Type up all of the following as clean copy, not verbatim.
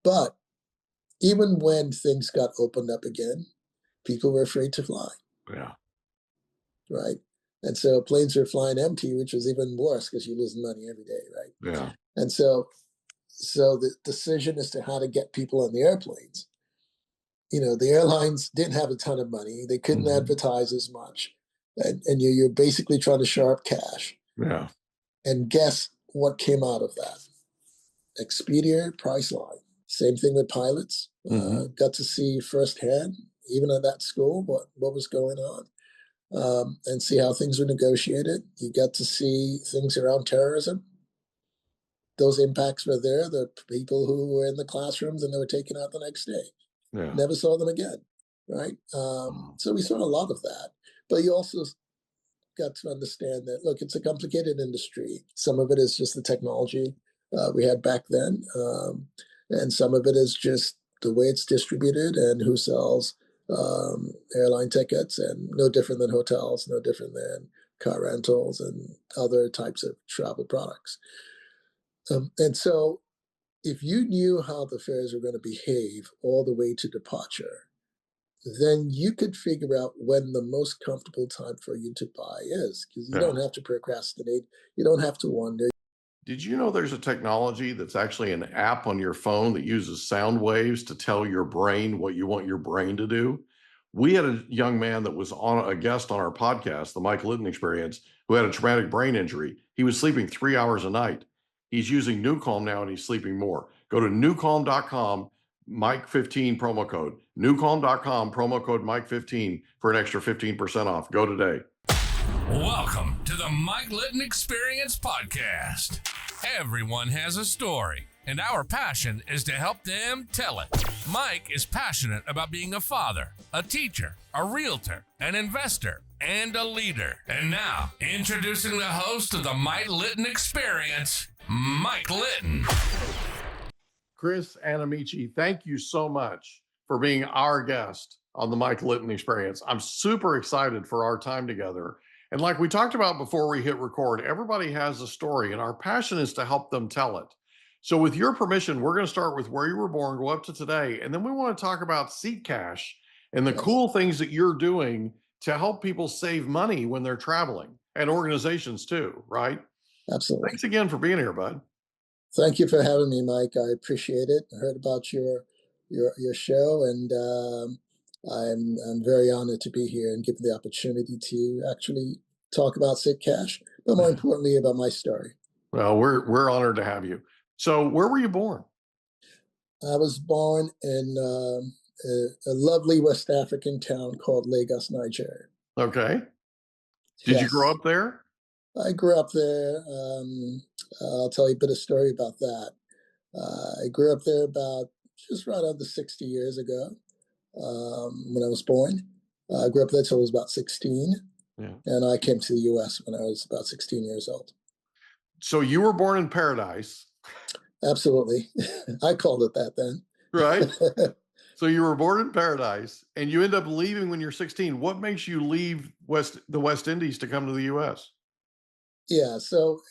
But even when things got opened up again, people were afraid to fly. Yeah. Right. And so planes were flying empty, which was even worse because you're losing money every day. Right. Yeah. And so the decision as to how to get people on the airplanes, the airlines didn't have a ton of money. They couldn't advertise as much. And you're basically trying to sharp cash. Yeah. And guess what came out of that? Expedia Priceline. Same thing with pilots. Got to see firsthand, even at that school, what was going on. And see how things were negotiated. You got to see things around terrorism. Those impacts were there. The people who were in the classrooms and they were taken out the next day. Yeah. Never saw them again, right? So we saw a lot of that. But you also got to understand that, look, it's a complicated industry. Some of it is just the technology we had back then. And some of it is just the way it's distributed and who sells airline tickets, and no different than hotels, no different than car rentals and other types of travel products. And so if you knew how the fares were going to behave all the way to departure, then you could figure out when the most comfortable time for you to buy is, because you don't have to procrastinate. You don't have to wonder. Did you know there's a technology that's actually an app on your phone that uses sound waves to tell your brain what you want your brain to do? We had a young man that was on a guest on our podcast, the Mike Litton Experience, who had a traumatic brain injury. He was sleeping 3 hours a night. He's using NewCalm now and he's sleeping more. Go to newcalm.com, Mike15 promo code. Newcalm.com, promo code Mike15 for an extra 15% off. Go today. Welcome to the Mike Litton Experience podcast. Everyone has a story, and our passion is to help them tell it. Mike is passionate about being a father, a teacher, a realtor, an investor, and a leader. And now, introducing the host of the Mike Litton Experience, Mike Litton. Chris Amenechi, thank you so much for being our guest on the Mike Litton Experience. I'm super excited for our time together. And like we talked about before we hit record, everybody has a story and our passion is to help them tell it. So with your permission, we're going to start with where you were born, go up to today, and then we want to talk about SeatCash and the cool things that you're doing to help people save money when they're traveling, and organizations too, right? Absolutely. Thanks again for being here, bud. Thank you for having me, Mike. I appreciate it. I heard about your show, and I'm very honored to be here and given the opportunity to actually talk about SeatCash, but more importantly about my story. Well, we're honored to have you. So where were you born? I was born in a lovely West African town called Lagos, Nigeria. Okay. Did you grow up there? I grew up there. I'll tell you a bit of story about that. I grew up there about just right under 60 years ago when I was born. I grew up there until I was about 16. Yeah. And I came to the U.S. when I was about 16 years old. So you were born in paradise. Absolutely. I called it that then. Right. So you were born in paradise and you end up leaving when you're 16. What makes you leave the West Indies to come to the U.S.? Yeah. So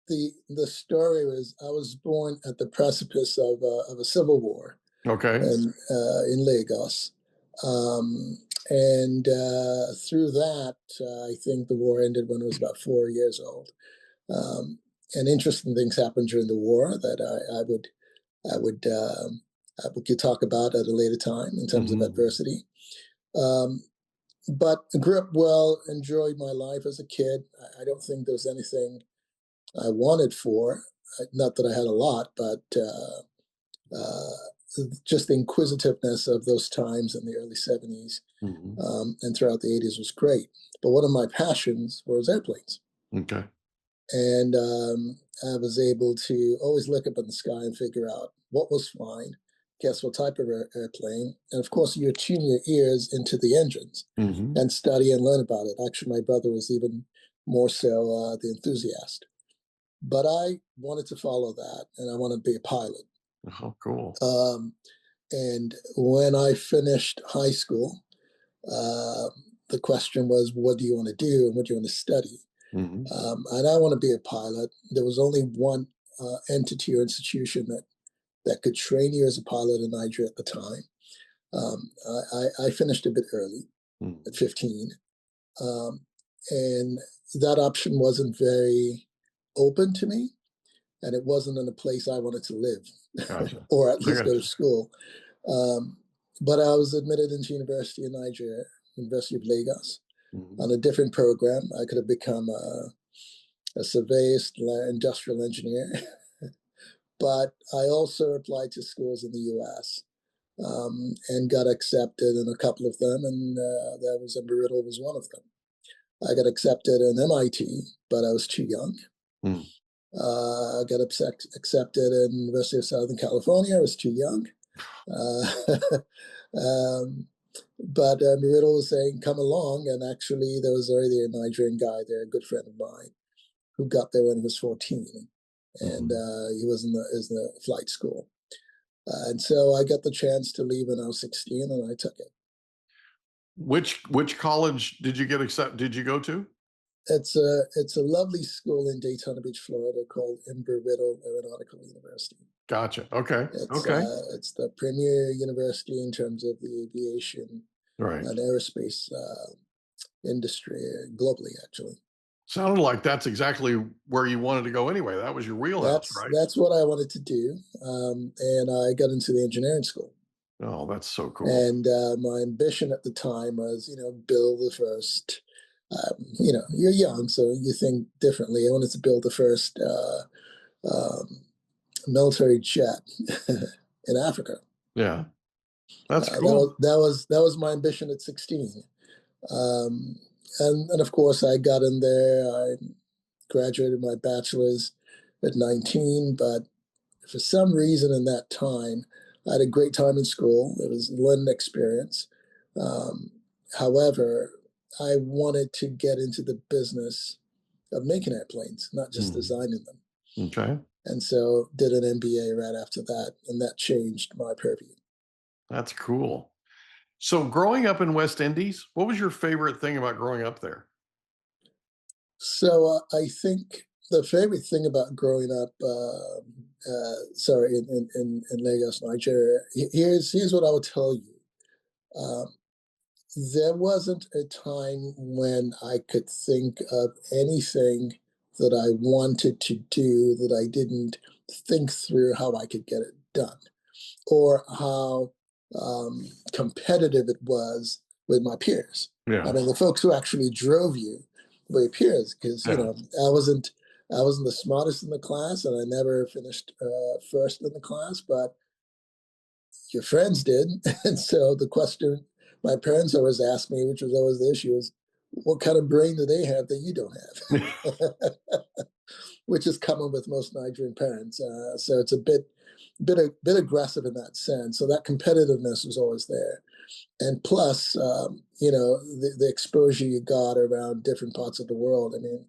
the story was I was born at the precipice of a civil war. Okay. And in Lagos. And through that, I think the war ended when I was about 4 years old. And interesting things happened during the war that we could talk about at a later time in terms of adversity. But I grew up well, enjoyed my life as a kid. I don't think there was anything I wanted for. Not that I had a lot, but just the inquisitiveness of those times in the early 70s and throughout the 80s was great. But one of my passions was airplanes. Okay. And I was able to always look up in the sky and figure out what was flying, guess what type of airplane. And of course, you tune your ears into the engines and study and learn about it. Actually, my brother was even more so the enthusiast. But I wanted to follow that, and I wanted to be a pilot. Oh, cool. And when I finished high school, the question was, what do you want to do and what do you want to study? And I want to be a pilot. There was only one entity or institution that that could train you as a pilot in Nigeria at the time. I finished a bit early at 15. And that option wasn't very open to me, and it wasn't in a place I wanted to live, Gotcha. or at I least go to gotcha. school. But I was admitted into University in Nigeria, University of Lagos, on a different program. I could have become a surveyorist, industrial engineer, but I also applied to schools in the U.S. And got accepted in a couple of them, and that was Embry-Riddle was one of them. I got accepted in MIT, but I was too young. I got accepted in University of Southern California. I was too young. But Embry-Riddle was saying, come along. And actually, there was already a Nigerian guy there, a good friend of mine, who got there when he was 14. And he was in the flight school. And so I got the chance to leave when I was 16, and I took it. Which college did you go to? It's a lovely school in Daytona Beach, Florida, called Embry-Riddle Aeronautical University. Gotcha. Okay. It's the premier university in terms of the aviation and aerospace industry globally, actually. Sounded like that's exactly where you wanted to go anyway. That was your wheelhouse, right? That's what I wanted to do, and I got into the engineering school. Oh, that's so cool. And my ambition at the time was, build the first. You're young, so you think differently. I wanted to build the first military jet in Africa. Yeah, that's cool. That was my ambition at 16. And of course, I got in there. I graduated my bachelor's at 19, but for some reason in that time, I had a great time in school. It was a learning experience. However, I wanted to get into the business of making airplanes, not just designing them. Okay. And so did an MBA right after that, and that changed my purview. That's cool. So growing up in West Indies, what was your favorite thing about growing up there? So I think the favorite thing about growing up, in Lagos, Nigeria, here's what I would tell you. There wasn't a time when I could think of anything that I wanted to do that I didn't think through how I could get it done, or how competitive it was with my peers. Yeah. I mean, the folks who actually drove you were your peers, because I wasn't the smartest in the class, and I never finished first in the class, but your friends did. And so the question my parents always asked me, which was always the issue, is what kind of brain do they have that you don't have? Which is common with most Nigerian parents. So it's a bit aggressive in that sense. So that competitiveness was always there. And plus, the exposure you got around different parts of the world. I mean,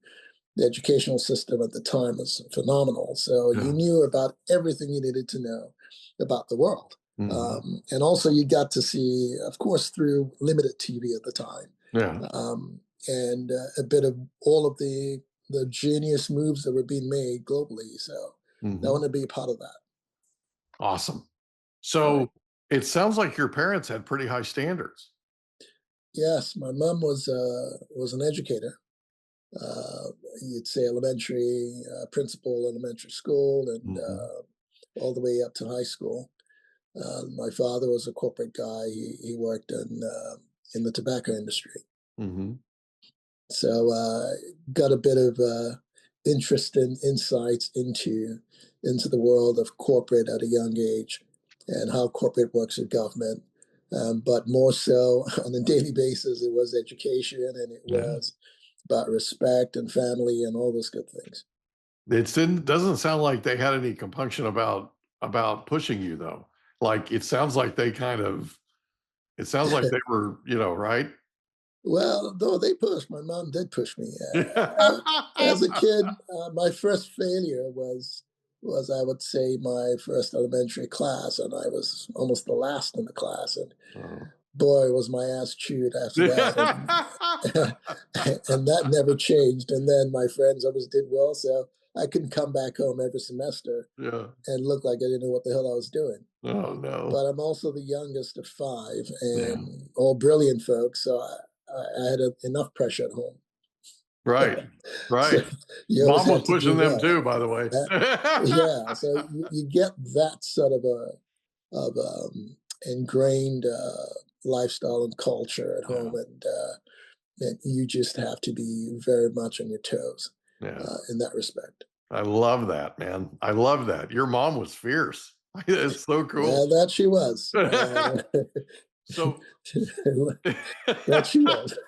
the educational system at the time was phenomenal. So you knew about everything you needed to know about the world. And also you got to see, of course, through limited TV at the time, and a bit of all of the genius moves that were being made globally. So I want to be a part of that. Awesome. So it sounds like your parents had pretty high standards. Yes, my mom was an educator. You'd say elementary principal, elementary school, and all the way up to high school. My father was a corporate guy. He worked in the tobacco industry. So got a bit of interest and insights into the world of corporate at a young age, and how corporate works with government. But more so on a daily basis, it was education, and it was about respect and family and all those good things. It doesn't sound like they had any compunction about pushing you, though. Like, it sounds like they were, right? Well, though they pushed, my mom did push me. As a kid, my first failure was I would say my first elementary class, and I was almost the last in the class. And boy, was my ass chewed after that. And that never changed. And then my friends always did well, so I couldn't come back home every semester Yeah. and look like I didn't know what the hell I was doing. Oh no. But I'm also the youngest of 5 Yeah. and all brilliant folks. So I had enough pressure at home. Right. So Right. you always Mom was have to do pushing them well. too, by the way. Yeah. So you get that sort of ingrained lifestyle and culture at home, and you just have to be very much on your toes Yeah. in that respect. I love that, man. I love that. Your mom was fierce. It's so Yeah, cool. that she was. So That she was.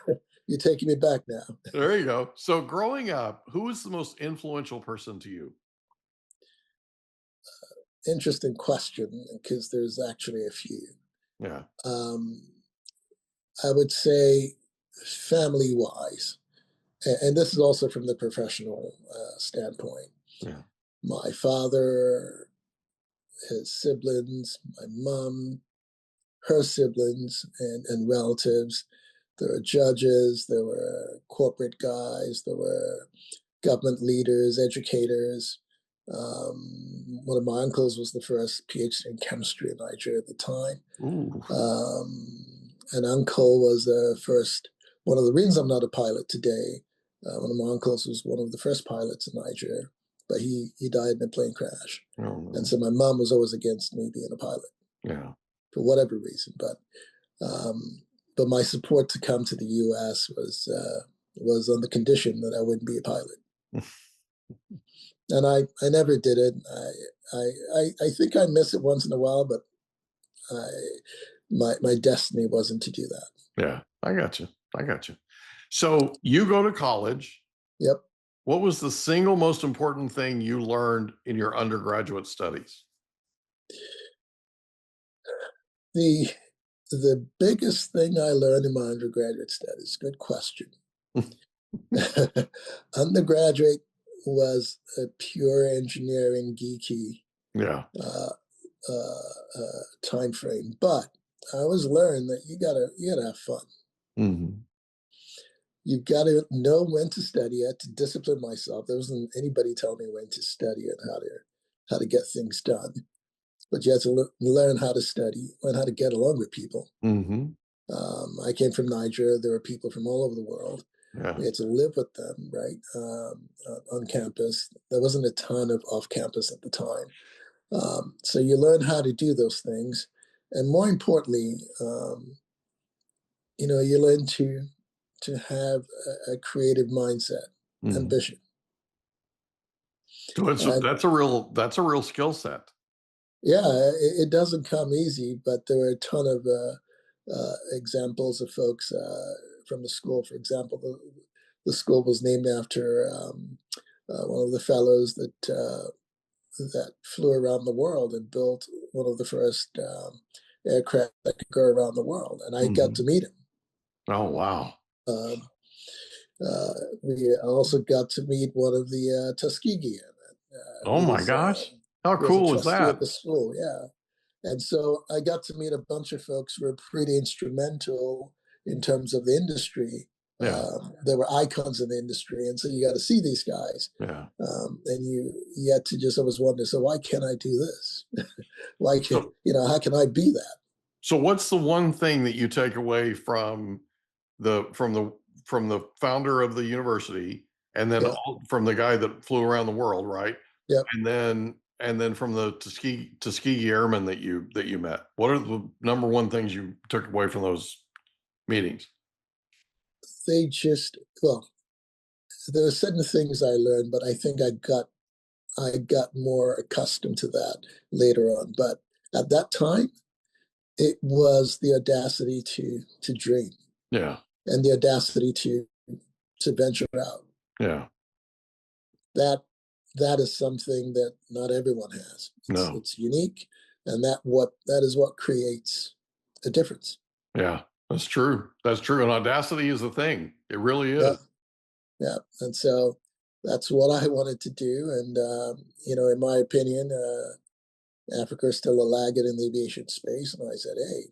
You're taking me back now. there you go. So growing up, who was the most influential person to you? Interesting question, because there's actually a few. Yeah. Um, I would say family wise, and this is also from the professional standpoint. Yeah. My father, his siblings, my mom, her siblings, and relatives. There were judges, there were corporate guys, there were government leaders, educators. One of my uncles was the first PhD in chemistry in Nigeria at the time. Ooh. An uncle was the first, one of the reasons I'm not a pilot today, one of my uncles was one of the first pilots in Nigeria, but he died in a plane crash. Oh, And so my mom was always against me being a pilot yeah. for whatever reason. But my support to come to the U.S. was on the condition that I wouldn't be a pilot. And I never did it. I think I miss it once in a while, but my destiny wasn't to do that. Yeah, I got you. I got you. So you go to college. Yep. What was the single most important thing you learned in your undergraduate studies? The biggest thing I learned in my undergraduate studies, good question. Undergraduate was a pure engineering geeky Yeah. time frame, but I always learned that you gotta have fun. Mm-hmm. You've got to know when to study. I had to discipline myself. There wasn't anybody telling me when to study and how to get things done. But you had to learn how to study, learn how to get along with people. Mm-hmm. I came from Nigeria. There were people from all over the world. Yeah. We had to live with them, right, on campus. There wasn't a ton of off campus at the time. So you learn how to do those things. And more importantly, you learn to have a creative mindset, ambition. So that's a real skill set. Yeah, it doesn't come easy, but there were a ton of examples of folks from the school. For example, the school was named after one of the fellows that flew around the world and built one of the first aircraft that could go around the world, and I got to meet him. Oh wow! Um, we also got to meet one of the Tuskegee Airmen. Oh my gosh! How He was a cool is trustee at that? the school, yeah. And so I got to meet a bunch of folks who were pretty instrumental in terms of the industry. Yeah. There were icons in the industry, and so you got to see these guys. Yeah. And you had to just always wonder, so why can't I do this? Why can't how can I be that? So what's the one thing that you take away from the founder of the university, and then from the guy that flew around the world, right? Yep. And then from the Tuskegee Airmen that you met? What are the number one things you took away from those meetings? They just, well, there are certain things I learned, but I think I got more accustomed to that later on. But at that time, it was the audacity to dream. Yeah. And the audacity to venture out. Yeah. That is something that not everyone has. It's unique, and that is what creates a difference. Yeah, that's true. That's true. And audacity is the thing. It really is. Yeah. And so that's what I wanted to do. And, in my opinion, Africa is still a laggard in the aviation space. And I said, hey,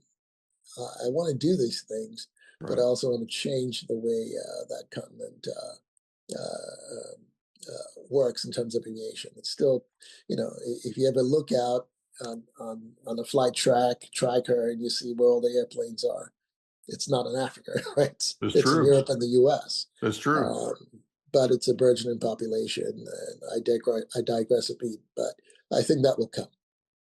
I want to do these things, but I also want to change the way that continent works in terms of aviation. It's still, if you ever look out on a flight tracker and you see where all the airplanes are, it's not in Africa, right? It's It's in true. Europe and the U.S. That's true. But it's a burgeoning population, and I digress a bit, but I think that will come.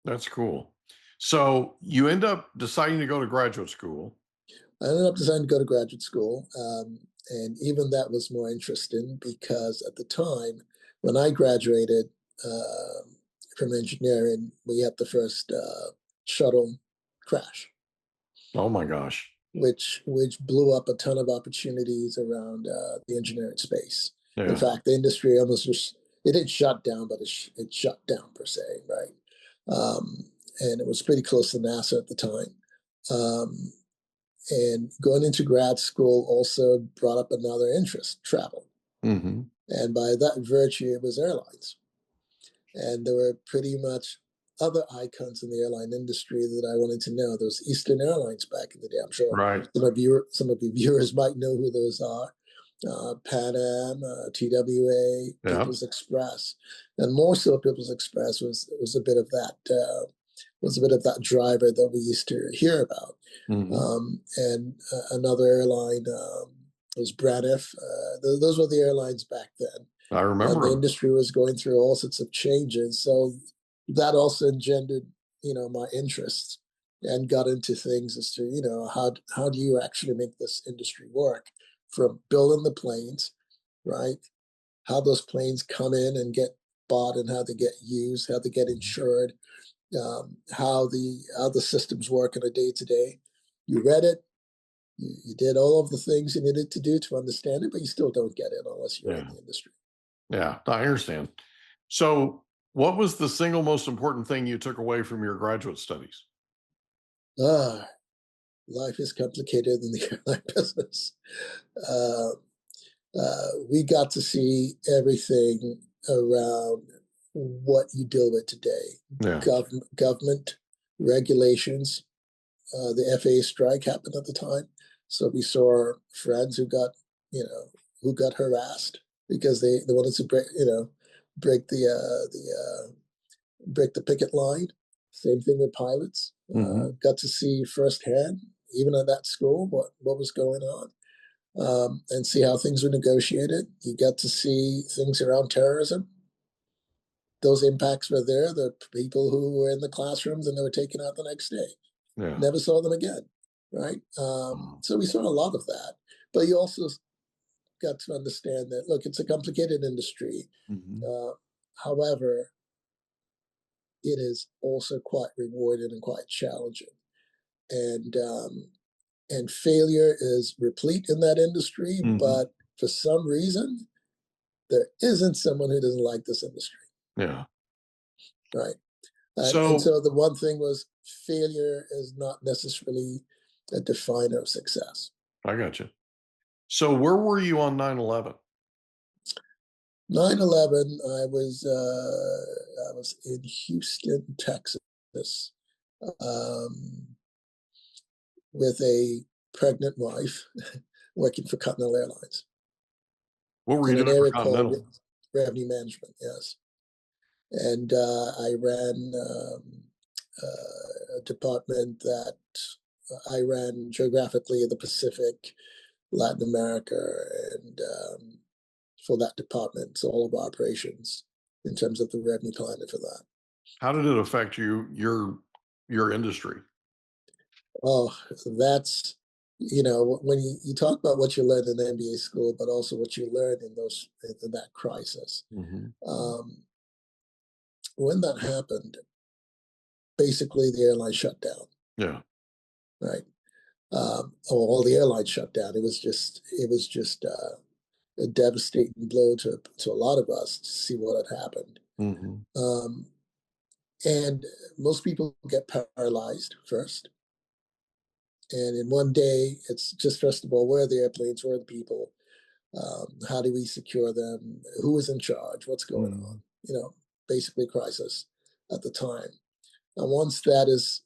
That's cool. So you end up deciding to go to graduate school. I ended up deciding to go to graduate school, and even that was more interesting because at the time when I graduated from engineering, we had the first shuttle crash, Oh my gosh. which blew up a ton of opportunities around the engineering space. Yeah. In fact, the industry almost just, it didn't shut down, but it shut down per se, right? And it was pretty close to NASA at the time. And going into grad school also brought up another interest, travel. Mm-hmm. And by that virtue, it was airlines. And there were pretty much other icons in the airline industry that I wanted to know. Those Eastern Airlines back in the day. I'm sure Right. some of your viewers might know who those are. Pan Am, TWA, Yeah. People's Express, and more so, People's Express was a bit of that driver that we used to hear about. Mm-hmm. And another airline was Braniff. Those were the airlines back then. I remember The them. industry was going through all sorts of changes, so that also engendered, my interests, and got into things as to, how do you actually make this industry work, from building the planes, right? How those planes come in and get bought, and how they get used, how they get insured, how the systems work on a day to day. You read it, you did all of the things you needed to do to understand it, but you still don't get it unless you're in the industry. Yeah, I understand. So what was the single most important thing you took away from your graduate studies? Life is complicated in the airline business. We got to see everything around what you deal with today. Yeah. Government regulations. The FAA strike happened at the time, so we saw friends who got harassed because they wanted to break the picket line. Same thing with pilots. Mm-hmm. Got to see firsthand, even at that school, what was going on, and see how things were negotiated. You got to see things around terrorism. Those impacts were there. The people who were in the classrooms and they were taken out the next day. Yeah. Never saw them again, right? So we saw a lot of that. But you also got to understand that, look, it's a complicated industry. Mm-hmm. However, it is also quite rewarding and quite challenging. And failure is replete in that industry, Mm-hmm. but for some reason, there isn't someone who doesn't like this industry. Yeah. Right. So, and so the one thing was, failure is not necessarily a definer of success. I got you. So where were you on 9/11? 9/11, I was in Houston, Texas, with a pregnant wife, working for Continental Airlines. What were you in an doing for area called Continental? revenue management. Yes, and I ran a department that I ran geographically in the Pacific, Latin America, and for that department, so all of our operations in terms of the revenue planning for that. How did it affect your industry? Oh, that's, when you talk about what you learned in the MBA school, but also what you learned in that crisis. Mm-hmm. When that happened, basically the airline shut down. Yeah. Right. All the airlines shut down. It was just a devastating blow to a lot of us to see what had happened. Mm-hmm. And most people get paralyzed first. And in one day, it's just, first of all, where are the airplanes? Where are the people? How do we secure them? Who is in charge? What's going on? Basically crisis at the time. And once that is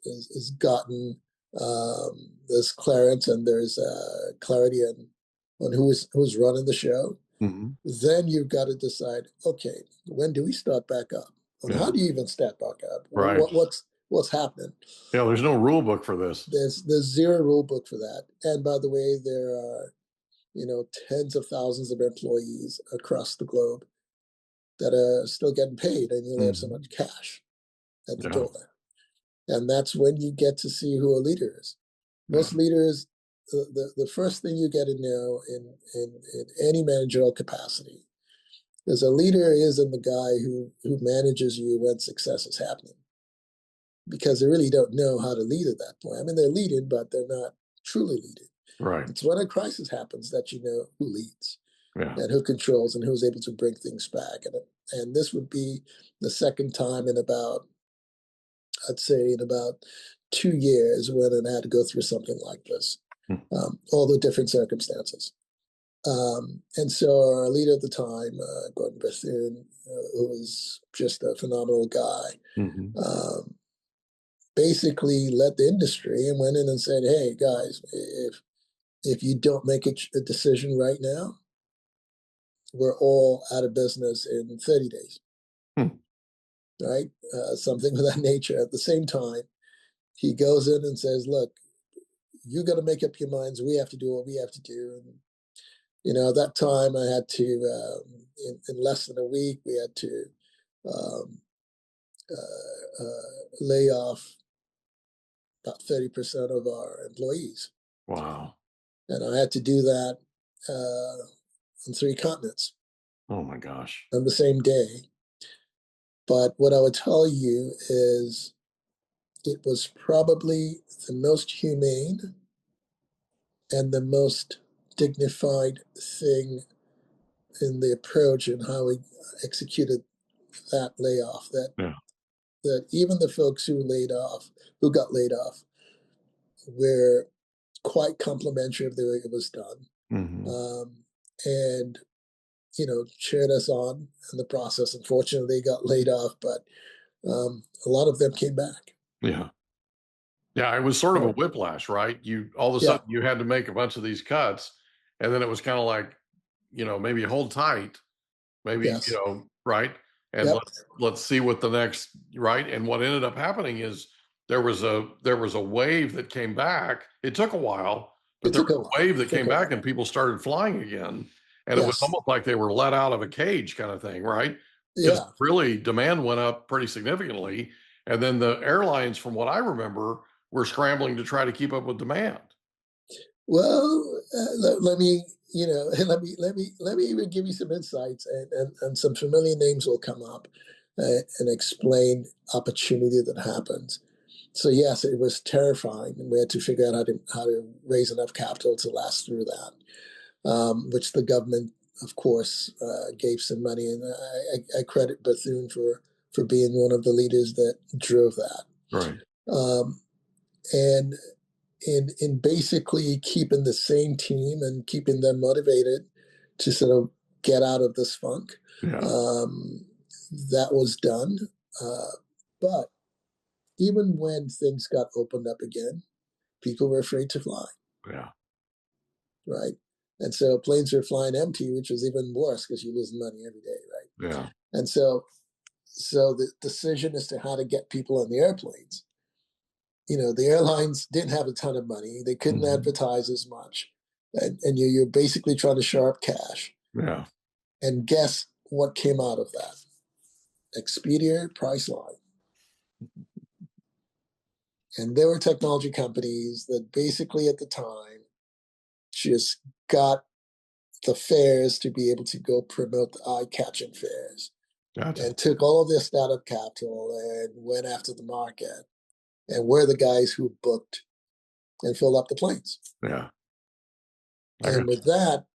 gotten, there's clarity, and there's clarity on who's running the show. Then you've got to decide, okay, when do we start back up? And how do you even start back up? Right. What's happening? Yeah, there's no rule book for this. There's zero rule book for that. And by the way, there are, tens of thousands of employees across the globe that are still getting paid, and you only have so much cash at the door. And that's when you get to see who a leader is. Most leaders, the first thing you get to know in any managerial capacity is a leader isn't the guy who manages you when success is happening, because they really don't know how to lead at that point. I mean, they're leading, but they're not truly leading. Right. It's when a crisis happens that you know who leads Yeah. and who controls and who's able to bring things back. And this would be the second time in about 2 years when I had to go through something like this, all the different circumstances. And so our leader at the time, Gordon Bethune, who was just a phenomenal guy, basically led the industry and went in and said, hey, guys, if you don't make a decision right now, we're all out of business in 30 days. Right? Something of that nature. At the same time, he goes in and says, look, you got to make up your minds. We have to do what we have to do. And, at that time, I had to, in less than a week, we had to lay off about 30% of our employees. Wow. And I had to do that on 3 continents. Oh, my gosh. On the same day. But what I would tell you is it was probably the most humane and the most dignified thing in the approach and how we executed that layoff, that even the folks who got laid off were quite complimentary of the way it was done. And cheered us on in the process. Unfortunately, they got laid off, but a lot of them came back. Yeah. Yeah, it was sort of a whiplash, right? All of a sudden you had to make a bunch of these cuts, and then it was kind of like, maybe hold tight, maybe, right? And let's see what the next, right? And what ended up happening is there was a wave that came back. It took a while, but there was a wave that came back and people started flying again. And it was almost like they were let out of a cage kind of thing, right? Because really demand went up pretty significantly. And then the airlines, from what I remember, were scrambling to try to keep up with demand. Well, let me even give you some insights, and some familiar names will come up and explain opportunity that happens. So yes, it was terrifying, and we had to figure out how to raise enough capital to last through that, which the government, of course, gave some money, and I credit Bethune for being one of the leaders that drove that. Right. And in basically keeping the same team and keeping them motivated to sort of get out of this funk, that was done. But even when things got opened up again, people were afraid to fly. Yeah. Right. And so planes were flying empty, which was even worse because you lose money every day. Right. Yeah. And so the decision as to how to get people on the airplanes, the airlines didn't have a ton of money. They couldn't advertise as much. And you're basically trying to shore up cash. Yeah. And guess what came out of that? Expedia Priceline. And there were technology companies that basically at the time just got the fares to be able to go promote the eye-catching fares. Gotcha. And took all of their startup capital and went after the market. And we're the guys who booked and filled up the planes. Yeah. And with that,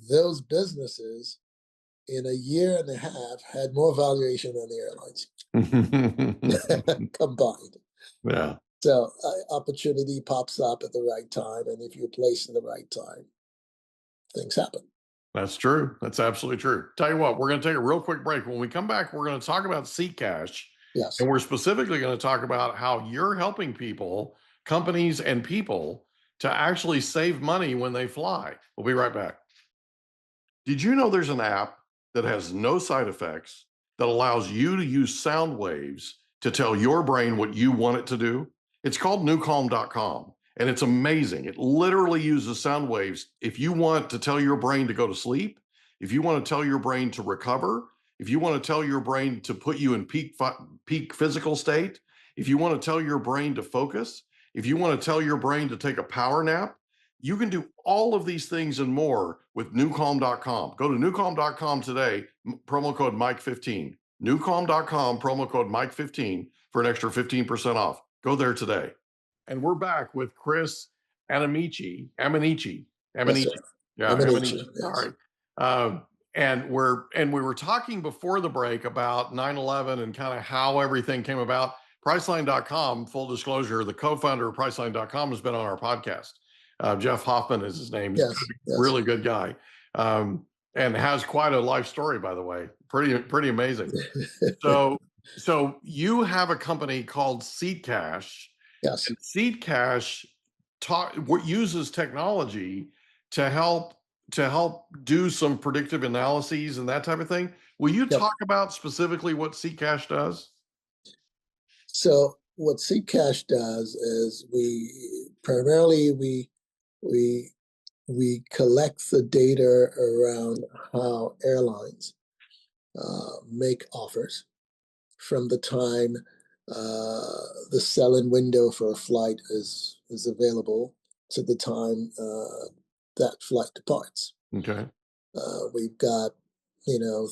those businesses in a year and a half had more valuation than the airlines combined. Yeah. So opportunity pops up at the right time. And if you're placed in the right time, things happen. That's true. That's absolutely true. Tell you what, we're going to take a real quick break. When we come back, we're going to talk about SeatCash. Yes. And we're specifically going to talk about how you're helping people, companies, and people to actually save money when they fly. We'll be right back. Did you know there's an app that has no side effects that allows you to use sound waves to tell your brain what you want it to do? It's called newcalm.com, and it's amazing. It literally uses sound waves. If you want to tell your brain to go to sleep, if you want to tell your brain to recover, if you want to tell your brain to put you in peak physical state, if you want to tell your brain to focus, if you want to tell your brain to take a power nap, you can do all of these things and more with newcalm.com. Go to newcalm.com today, promo code Mike15. Newcalm.com, promo code Mike15 for an extra 15% off. Go there today. And we're back with Chris Amenechi. Yes, sir. Yeah, Amenechi, Amenechi. All yes. right. And we were talking before the break about 9/11 and kind of how everything came about. Priceline.com, full disclosure, the co-founder of Priceline.com has been on our podcast. Jeff Hoffman is his name. Yes, yes. Really good guy. And has quite a life story, by the way. Pretty amazing. So you have a company called SeatCash. Yes. And SeatCash uses technology to help do some predictive analyses and that type of thing. Will you Yep. talk about specifically what SeatCash does? So what SeatCash does is we collect the data around how airlines make offers from the time the sell-in window for a flight is available to the time that flight departs. Okay. We've got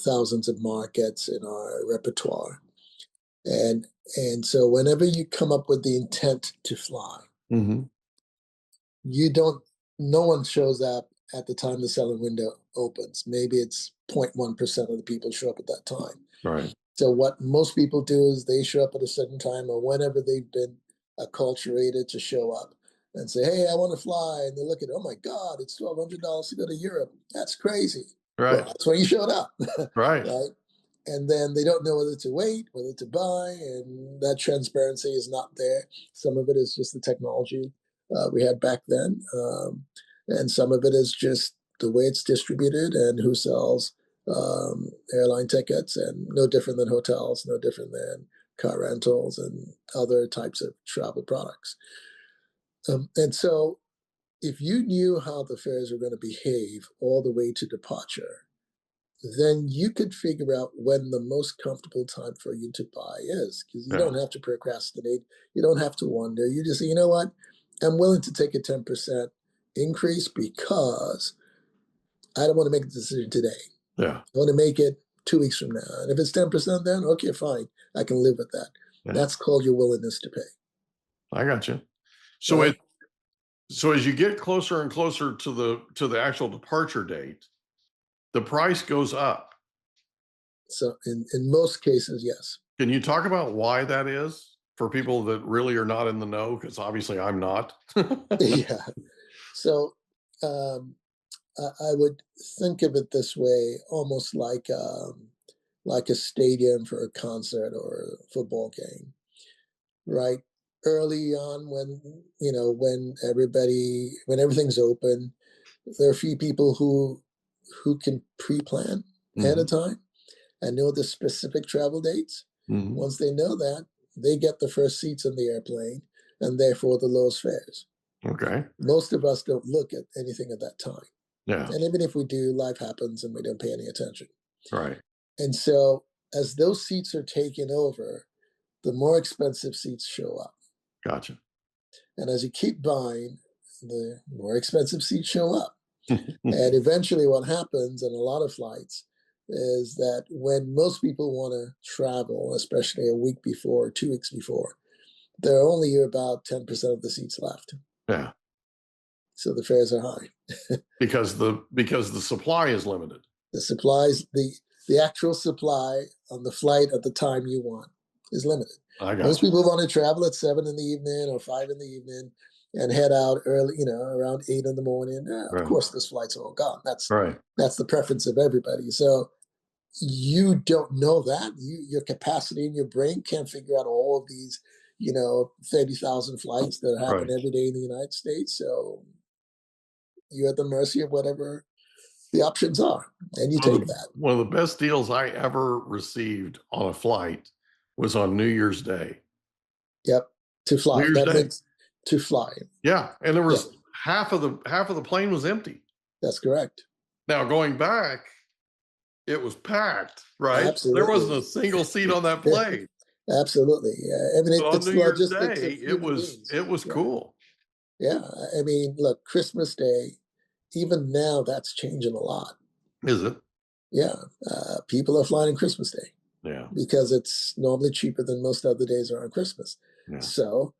thousands of markets in our repertoire, and so whenever you come up with the intent to fly, Mm-hmm. no one shows up at the time the selling window opens. Maybe it's 0.1% of the people show up at that time. Right. So what most people do is they show up at a certain time or whenever they've been acculturated to show up and say, hey, I want to fly. And they look at, oh my God, it's $1,200 to go to Europe. That's crazy. Right. Well, that's when you showed up. Right. Right. And then they don't know whether to wait, whether to buy, and that transparency is not there. Some of it is just the technology we had back then. And some of it is just the way it's distributed and who sells airline tickets, and no different than hotels, no different than car rentals and other types of travel products. And so if you knew how the fares are going to behave all the way to departure, then you could figure out when the most comfortable time for you to buy is, because you don't have to procrastinate. You don't have to wonder. You just say, you know what? I'm willing to take a 10% increase because I don't want to make a decision today. Yeah. I want to make it 2 weeks from now. And if it's 10%, then okay, fine. I can live with that. Yeah. That's called your willingness to pay. I got you. So right? So as you get closer and closer to the actual departure date, the price goes up. So in most cases, yes. Can you talk about why that is for people that really are not in the know? Because obviously I'm not. Yeah. So I would think of it this way, almost like a stadium for a concert or a football game, right? Early on, when everything's open, there are a few people who can pre-plan ahead of time and know the specific travel dates. Mm-hmm. Once they know that, they get the first seats in the airplane and therefore the lowest fares. Okay. Most of us don't look at anything at that time. Yeah. And even if we do, life happens and we don't pay any attention. Right. And so as those seats are taken over, the more expensive seats show up. Gotcha. And as you keep buying, the more expensive seats show up. And eventually what happens in a lot of flights is that when most people want to travel, especially a week before or 2 weeks before, there are only about 10% of the seats left. Yeah. So the fares are high. because the supply is limited. The supplies, the actual supply on the flight at the time you want is limited. Most people want to travel at 7 in the evening or 5 in the evening and head out early, around 8 in the morning. Of course, this flight's all gone. That's the preference of everybody. So you don't know that. Your capacity in your brain can't figure out all of these, 30,000 flights that happen every day in the United States. So you're at the mercy of whatever the options are, and you take that. One of the best deals I ever received on a flight was on New Year's Day. Yep, to fly. New Year's That Day. means to fly. Yeah, and there was half of the plane was empty. That's correct. Now going back, it was packed, right? Absolutely. There wasn't a single seat on that plane. Absolutely. I mean, But on it's New the Year's logistics Day, of human beings. it was cool. Yeah. I mean, look, Christmas Day, even now, that's changing a lot. Is it? Yeah. People are flying on Christmas Day. Yeah. Because it's normally cheaper than most other days around Christmas. Yeah. So,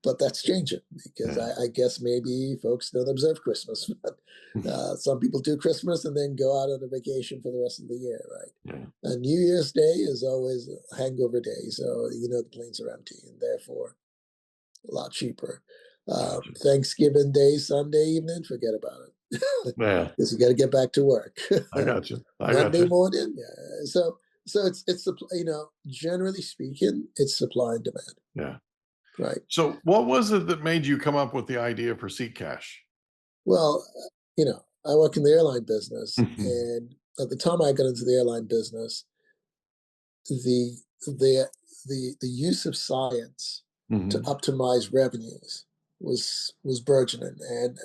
but that's changing because I guess maybe folks don't observe Christmas. But some people do Christmas and then go out on a vacation for the rest of the year, right? Yeah. And New Year's Day is always a hangover day. So, the planes are empty and therefore a lot cheaper. Thanksgiving Day, Sunday evening, forget about it. Yeah. Because you got to get back to work. I got you. Monday morning. Yeah. So it's generally speaking, it's supply and demand. Yeah. Right. So what was it that made you come up with the idea for SeatCash? Well, I work in the airline business, and at the time I got into the airline business, the use of science to optimize revenues was burgeoning,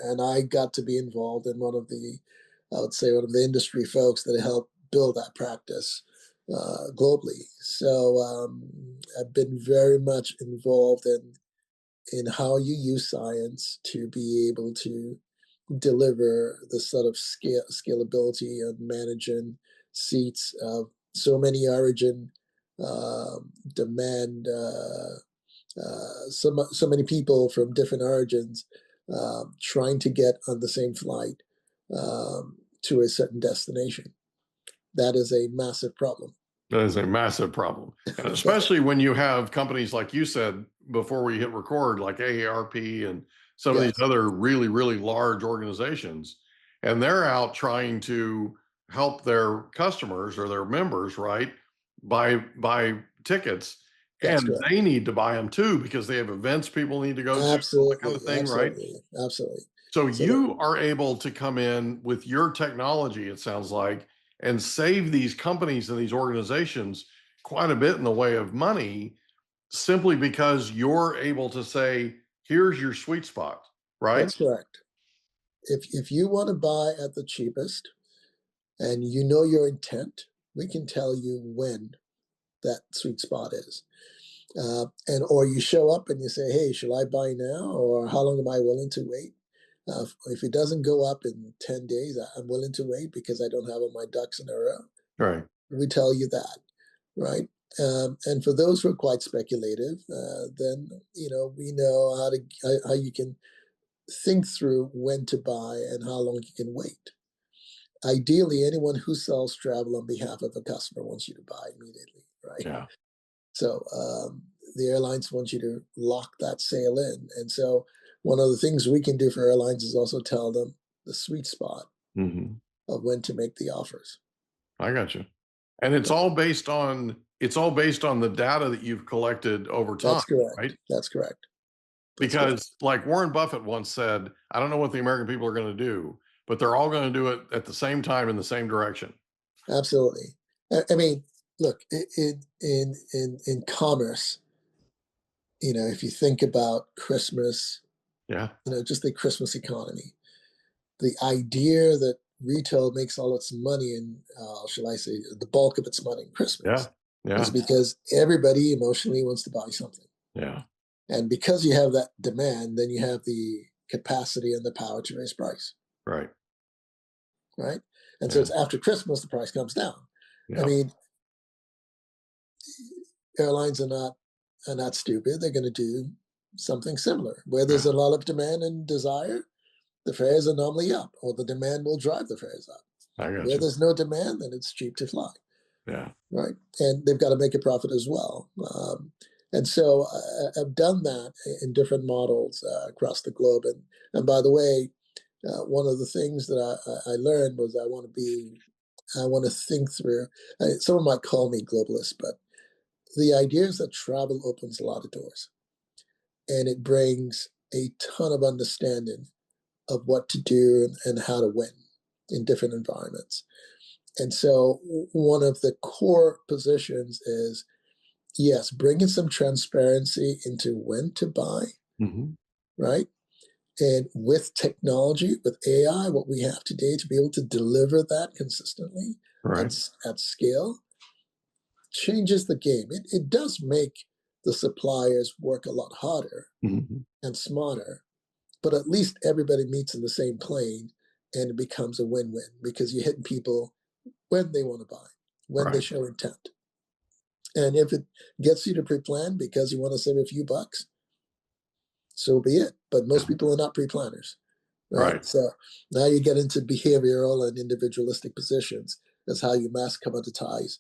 and I got to be involved in one of the industry folks that helped build that practice globally. So I've been very much involved in how you use science to be able to deliver the sort of scalability of managing seats of so many origin demand. So many people from different origins trying to get on the same flight to a certain destination. That is a massive problem. That is a massive problem. And especially when you have companies like you said before we hit record, like AARP and some of these other really, really large organizations, and they're out trying to help their customers or their members, right, buy tickets. That's and correct. They need to buy them too because they have events people need to go to, Absolutely, that kind of thing, absolutely, right? Absolutely. So you are able to come in with your technology, it sounds like, and save these companies and these organizations quite a bit in the way of money simply because you're able to say, here's your sweet spot, right? That's correct. If you want to buy at the cheapest and you know your intent, we can tell you when that sweet spot is. Or you show up and you say, hey, shall I buy now? Or how long am I willing to wait? If it doesn't go up in 10 days, I'm willing to wait because I don't have all my ducks in a row. Right. We tell you that, right? And for those who are quite speculative, then we know how you can think through when to buy and how long you can wait. Ideally, anyone who sells travel on behalf of a customer wants you to buy immediately, right? Yeah. So the airlines want you to lock that sale in. And so one of the things we can do for airlines is also tell them the sweet spot of when to make the offers. I got you. And it's all based on the data that you've collected over time. That's correct. Right? That's correct. Because like Warren Buffett once said, I don't know what the American people are going to do, but they're all going to do it at the same time in the same direction. Absolutely. I mean, look, in commerce, if you think about Christmas, just the Christmas economy, the idea that retail makes all its money and shall I say the bulk of its money in Christmas is because everybody emotionally wants to buy something. Yeah. And because you have that demand, then you have the capacity and the power to raise price. Right. Right. And so it's after Christmas, the price comes down. Yeah. I mean, airlines are not stupid. They're going to do something similar. Where there's a lot of demand and desire, the fares are normally up, or the demand will drive the fares up. Where there's no demand, then it's cheap to fly. Yeah. Right. And they've got to make a profit as well. And so I've done that in different models across the globe. And by the way, one of the things that I learned was I want to think through. Someone might call me globalist, but the idea is that travel opens a lot of doors, and it brings a ton of understanding of what to do and how to win. in different environments. And so one of the core positions is, yes, bringing some transparency into when to buy, right? And with technology, with AI, what we have today to be able to deliver that consistently at scale changes the game. It does make the suppliers work a lot harder and smarter, but at least everybody meets in the same plane and it becomes a win-win because you're hitting people when they want to buy, when they show intent. And if it gets you to pre-plan because you want to save a few bucks, so be it. But most people are not pre-planners, right? So now you get into behavioral and individualistic positions. That's how you mass commoditize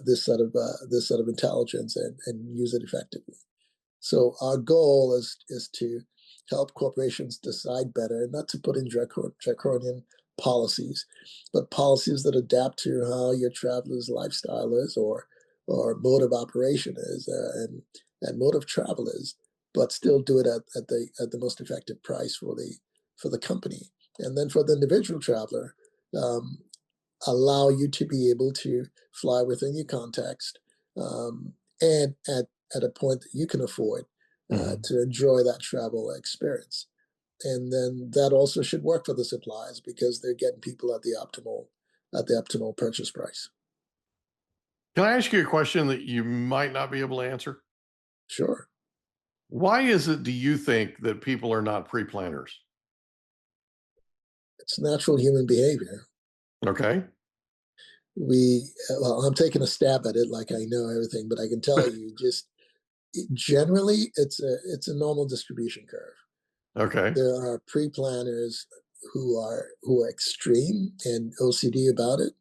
this set of intelligence and use it effectively. So our goal is to help corporations decide better, and not to put in draconian policies, but policies that adapt to how your traveler's lifestyle is, or mode of operation is, and mode of travel is, but still do it at the most effective price for the company, and then for the individual traveler, allow you to be able to fly within your context, and at a point that you can afford to enjoy that travel experience. And then that also should work for the suppliers because they're getting people at the optimal purchase price. Can I ask you a question that you might not be able to answer? Sure. Why is it, do you think, that people are not pre-planners? It's natural human behavior. Okay. I'm taking a stab at it like I know everything, but I can tell you just generally it's a normal distribution curve. Okay. There are pre-planners who are extreme and OCD about it,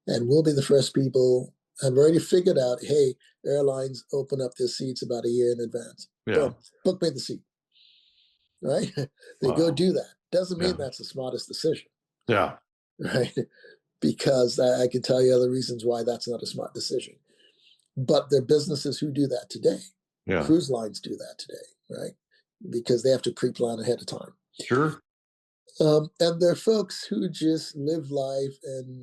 and we'll be the first people. I've already figured out, hey, airlines open up their seats about a year in advance. Boom, book me the seat. Right? They go do that. Doesn't mean that's the smartest decision. Yeah. Right? Because I can tell you other reasons why that's not a smart decision. But there are businesses who do that today. Yeah. Cruise lines do that today, right? Because they have to pre-plan ahead of time. Sure. And there are folks who just live life, and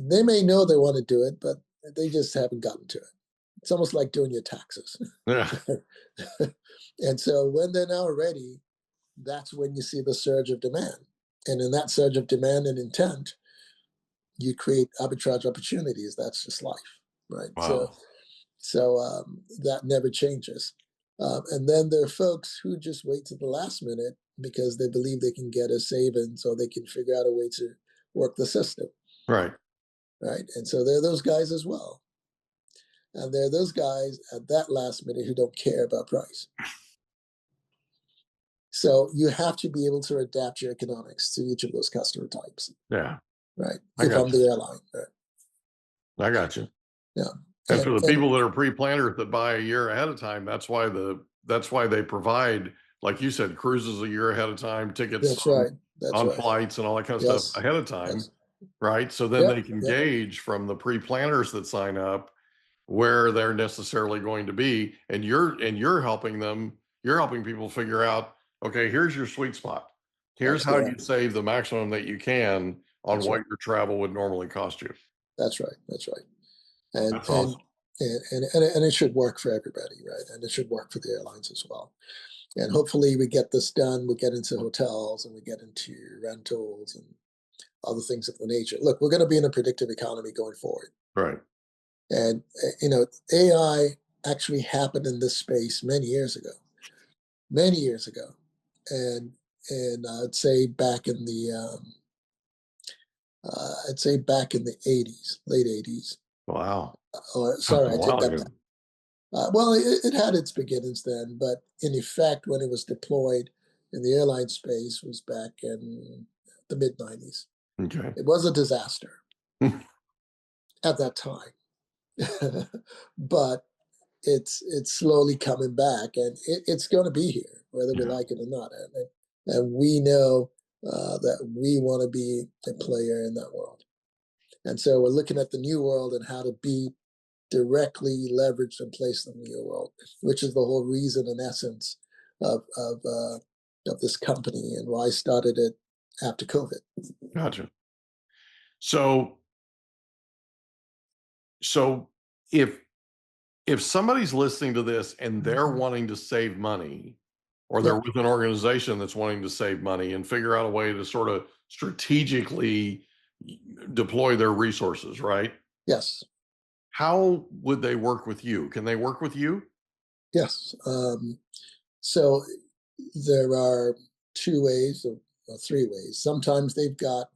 they may know they want to do it, but they just haven't gotten to it. It's almost like doing your taxes. Yeah. And so when they're now ready, that's when you see the surge of demand. And in that surge of demand and intent, you create arbitrage opportunities. That's just life, right? Wow. So that never changes. And then there are folks who just wait to the last minute because they believe they can get a savings or they can figure out a way to work the system. Right. Right. And so there are those guys as well. And there are those guys at that last minute who don't care about price. So you have to be able to adapt your economics to each of those customer types. Yeah. Right. If I'm the airline. Right. I got you. Yeah. And for the people that are pre-planners that buy a year ahead of time, that's why they provide, like you said, cruises a year ahead of time, tickets on flights and all that kind of stuff ahead of time. Right. So then they can gauge from the pre-planners that sign up where they're necessarily going to be. And you're helping them, you're helping people figure out, okay, here's your sweet spot. Here's how you save the maximum that you can on what your travel would normally cost you. That's right. That's right. And that's awesome. and it should work for everybody, right? And it should work for the airlines as well. And hopefully we get this done. We get into hotels and we get into rentals and other things of the nature. Look, we're going to be in a predictive economy going forward. Right. And, AI actually happened in this space many years ago. And I'd say back in the 80s, late 80s. Wow. Or sorry, I take that back. Well, it had its beginnings then, but in effect, when it was deployed in the airline space was back in the mid 90s. Okay. It was a disaster at that time, but it's slowly coming back, and it's going to be here, whether we like it or not. And we know that we want to be a player in that world. And so we're looking at the new world and how to be directly leveraged and placed in the new world, which is the whole reason and essence of this company and why I started it after COVID. Gotcha. So if somebody's listening to this and they're wanting to save money, or they're with an organization that's wanting to save money and figure out a way to sort of strategically deploy their resources, right? Yes. How would they work with you? Can they work with you? Yes. So there are 2 ways or 3 ways. Sometimes they've got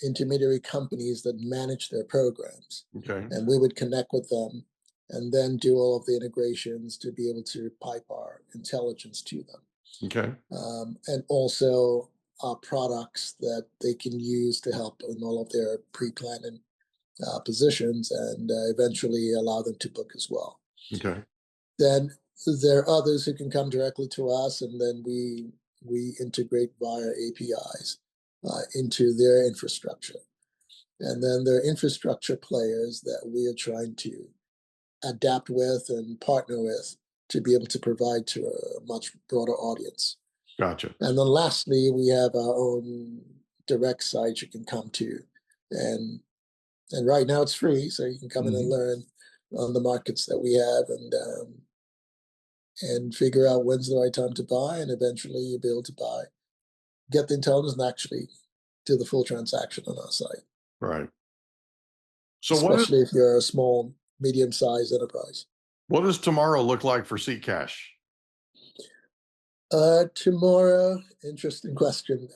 intermediary companies that manage their programs, Okay. and we would connect with them and then do all of the integrations to be able to pipe our intelligence to them. Okay. And also products that they can use to help in all of their pre-planning positions, and eventually allow them to book as well. Okay. Then there are others who can come directly to us, and then we integrate via APIs into their infrastructure. And then there are infrastructure players that we are trying to adapt with and partner with to be able to provide to a much broader audience. Gotcha. And then lastly, we have our own direct site you can come to. And right now it's free, so you can come in and learn on the markets that we have, and figure out when's the right time to buy, and eventually you'll be able to buy, get the intelligence, and actually do the full transaction on our site. Right. So especially if you're a small, medium-sized enterprise. What does tomorrow look like for SeatCash? Tomorrow, interesting question.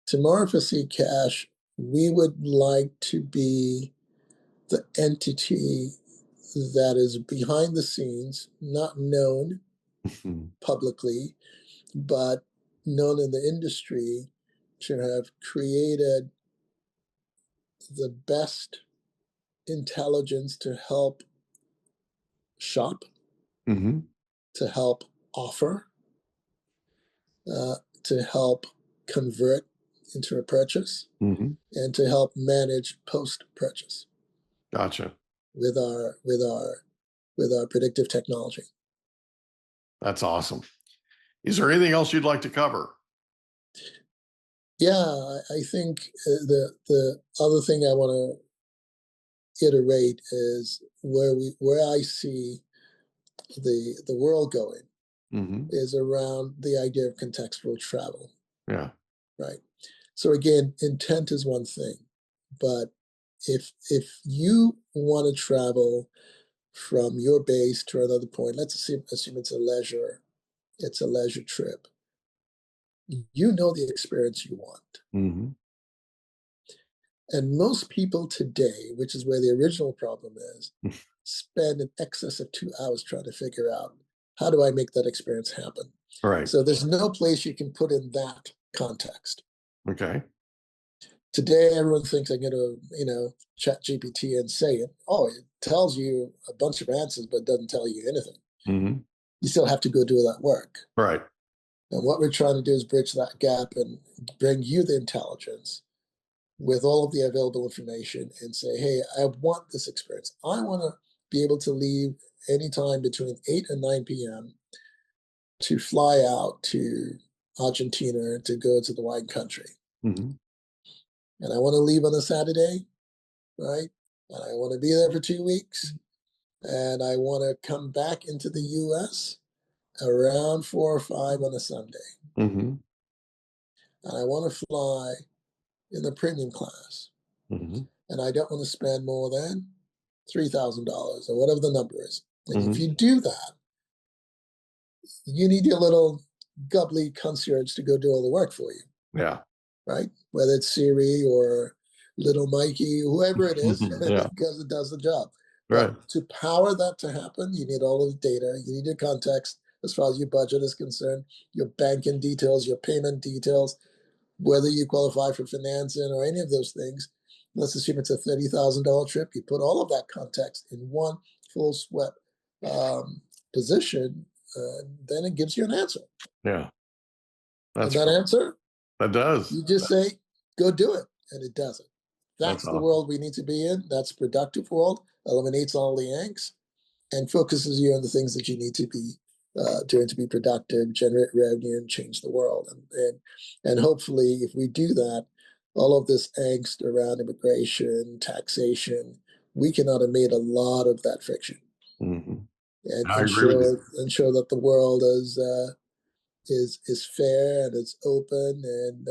Tomorrow for SeatCash, we would like to be the entity that is behind the scenes, not known publicly, but known in the industry to have created the best intelligence to help shop, to help offer, to help convert into a purchase, and to help manage post-purchase. Gotcha. With our predictive technology. That's awesome. Is there anything else you'd like to cover? Yeah, I think the other thing I want to iterate is where I see the world going is around the idea of contextual travel. Yeah. Right. So again, intent is one thing, but if you want to travel from your base to another point, let's assume it's a leisure trip, you know the experience you want. And most people today, which is where the original problem is, spend in excess of 2 hours trying to figure out, how do I make that experience happen? Right. So there's no place you can put in that context. Okay. Today, everyone thinks I'm going to, chat GPT and say it. Oh, it tells you a bunch of answers, but doesn't tell you anything. You still have to go do that work. Right. And what we're trying to do is bridge that gap and bring you the intelligence with all of the available information and say, hey, I want this experience. I want to be able to leave anytime between 8 and 9 p.m. to fly out to Argentina to go to the wine country. And I want to leave on a Saturday, right? And I want to be there for 2 weeks. And I want to come back into the U.S. around 4 or 5 on a Sunday. And I want to fly in the premium class. And I don't want to spend more than $3,000 or whatever the number is. And if you do that, you need your little gubbly concierge to go do all the work for you. Yeah. Right? Whether it's Siri or little Mikey, whoever it is, Yeah. because it does the job. Right. But to power that to happen, you need all of the data. You need your context as far as your budget is concerned, your banking details, your payment details, whether you qualify for financing or any of those things. Let's assume it's a $30,000 trip. You put all of that context in one full swept position, then it gives you an answer. Yeah. And that answer, that does. you just say, go do it. And it does it. That's the awesome. world we need to be in. That's a productive world, eliminates all the angst, and focuses you on the things that you need to be doing to be productive, generate revenue, and change the world. And hopefully, if we do that, all of this angst around immigration, taxation, we can automate a lot of that friction Mm-hmm. and I agree with you. ensure that the world is fair and it's open, and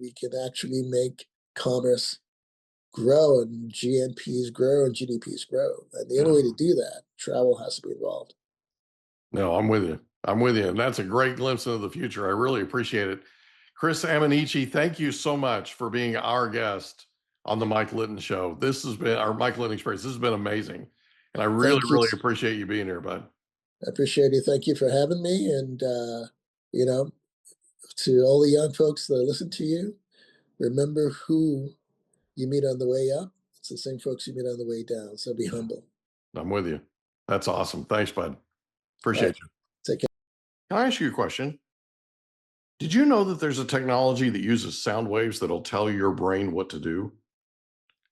we can actually make commerce grow and GNPs grow and GDPs grow. And the only way to do that, travel has to be involved. No, I'm with you. I'm with you. And that's a great glimpse into the future. I really appreciate it. Chris Amenechi, thank you so much for being our guest on the Mike Litton Show. This has been our Mike Litton Experience. This has been amazing. And I really, Thank you. really appreciate you being here, bud. I appreciate it. Thank you for having me. And, you know, to all the young folks that listen to you, remember who you meet on the way up. It's the same folks you meet on the way down. So be humble. I'm with you. That's awesome. Thanks, bud. Appreciate you. Take care. Can I ask you a question? Did you know that there's a technology that uses sound waves that'll tell your brain what to do?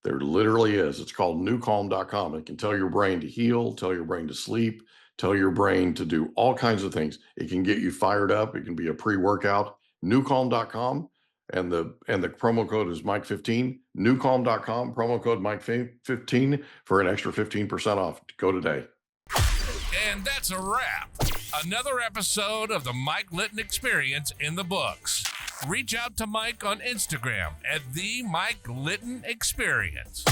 There literally is. It's called newcalm.com. It can tell your brain to heal, tell your brain to sleep, tell your brain to do all kinds of things. It can get you fired up. It can be a pre-workout. Newcalm.com. And the promo code is Mike15. Newcalm.com, promo code Mike15 for an extra 15% off. Go today. And that's a wrap. Another episode of the Mike Litton Experience in the books. Reach out to Mike on Instagram at the Mike Litton Experience.